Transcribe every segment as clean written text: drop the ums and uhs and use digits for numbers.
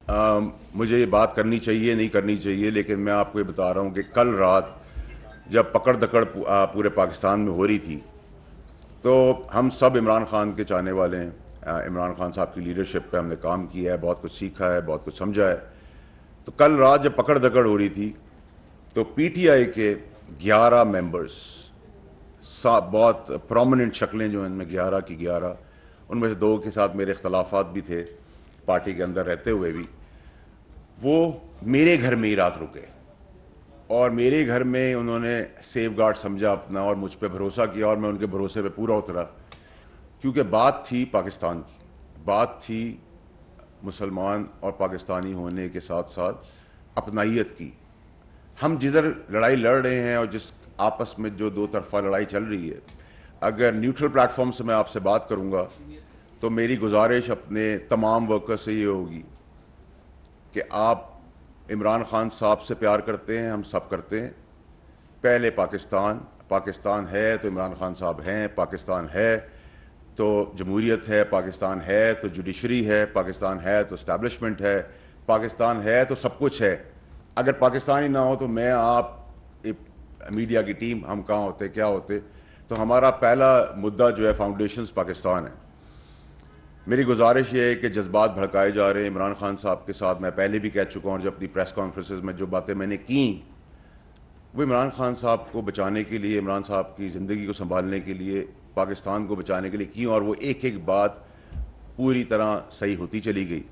मुझे ये बात करनी चाहिए नहीं करनी चाहिए, लेकिन मैं आपको ये बता रहा हूँ कि कल रात जब पकड़ दकड़ पूरे पाकिस्तान में हो रही थी तो हम सब इमरान खान के चाहने वाले हैं। इमरान खान साहब की लीडरशिप पे हमने काम किया है, बहुत कुछ सीखा है, बहुत कुछ समझा है। तो कल रात जब पकड़ दकड़ हो रही थी तो पीटीआई के 11 मेंबर्स, बहुत प्रोमिनेंट शक्लें जो हैं इनमें 11 की 11, उनमें से 2 के साथ मेरे इख्तलाफात भी थे पार्टी के अंदर रहते हुए भी, वो मेरे घर में ही रात रुके और मेरे घर में उन्होंने सेफ गार्ड समझा अपना और मुझ पे भरोसा किया और मैं उनके भरोसे पे पूरा उतरा, क्योंकि बात थी पाकिस्तान की, बात थी मुसलमान और पाकिस्तानी होने के साथ साथ अपनाइयत की। हम जिधर लड़ाई लड़ रहे हैं और जिस आपस में जो 2 तरफा लड़ाई चल रही है, अगर न्यूट्रल प्लेटफॉर्म से मैं आपसे बात करूंगा तो मेरी गुजारिश अपने तमाम वर्कर्स से ये होगी कि आप इमरान खान साहब से प्यार करते हैं, हम सब करते हैं। पहले पाकिस्तान है तो इमरान खान साहब हैं, पाकिस्तान है तो जमहूरियत है, पाकिस्तान है तो जुडिशरी है, पाकिस्तान है तो इस्टेब्लिशमेंट है, पाकिस्तान है तो सब कुछ है। अगर पाकिस्तान ही ना हो तो मैं, आप, मीडिया की टीम, हम कहाँ होते, क्या होते। तो हमारा पहला मुद्दा जो है फाउंडेशंस पाकिस्तान है। मेरी गुजारिश ये है कि जज्बात भड़काए जा रहे हैं इमरान खान साहब के साथ। मैं पहले भी कह चुका हूँ, जब अपनी प्रेस कॉन्फ्रेंसेस में जो बातें मैंने की वो इमरान खान साहब को बचाने के लिए, इमरान साहब की ज़िंदगी को संभालने के लिए, पाकिस्तान को बचाने के लिए की, और वो एक एक बात पूरी तरह सही होती चली गई।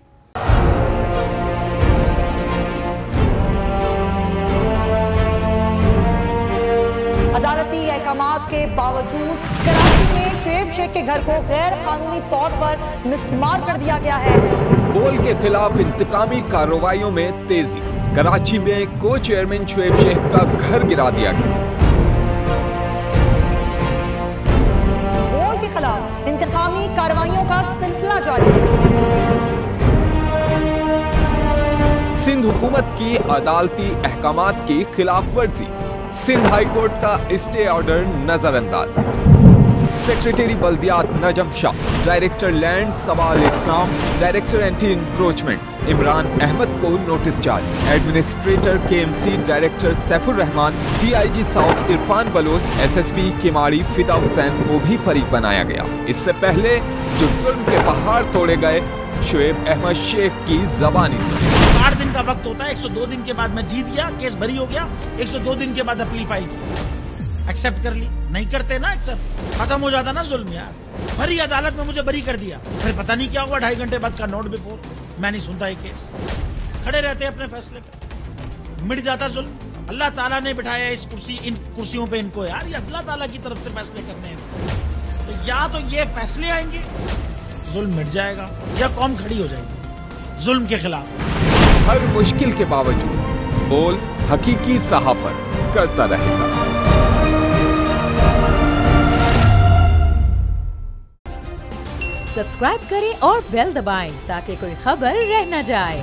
अदालती अहकामात के बावजूद कराची में शुएब शेख के घर को गैर कानूनी तौर पर मिस्मार कर दिया गया है। बोल के खिलाफ इंतकामी कार्रवाइयों में तेजी। कराची में को चेयरमैन शुएब शेख का घर गिरा दिया गया। बोल के खिलाफ इंतकामी कार्रवाइयों का सिलसिला जारी है। सिंध हुकूमत की अदालती अहकामात की खिलाफ वर्जी। सिंध हाई कोर्ट का स्टे ऑर्डर नजरअंदाज। सेक्रेटरी बल्दियात Najam Shah, director land Sawal Islam, director anti encroachment Imran Ahmed को नोटिस जारी। Administrator KMC director Saifur Rahman, DIG south Irfan Baloch, SSP Kemari Fida Hussain को भी फरीक बनाया गया। इससे पहले जो जुल्म के पहाड़ तोड़े गए, शुएब अहमद शेख की जबानी सुनी। 60 दिन का वक्त होता है, 102 दिन के बाद मैं जीत गया, केस भरी हो गया, 102 दिन के बाद अपील फाइल की, एक्सेप्ट कर ली। नहीं करते ना एक्सेप्ट, खत्म हो जाता ना जुल्म यार। भरी अदालत में मुझे बरी कर दिया, फिर पता नहीं क्या हुआ, 2.5 घंटे बाद का नोट बिफोर, मैं नहीं सुनता ये केस। खड़े रहते अपने फैसले पे, मिट जाता जुल्म। अल्लाह ताला ने बिठाया इस इन कुर्सियों पे इनको यार, ये अल्लाह ताला की तरफ से फैसले करने हैं। तो या तो ये फैसले आएंगे, जुल्म मिट जाएगा, या कौम खड़ी हो जाएगी जुल्म के खिलाफ। हर मुश्किल के बावजूद बोल हकीकी सहाफत करता रहेगा। सब्सक्राइब करें और बेल दबाएं ताकि कोई खबर रह न जाए।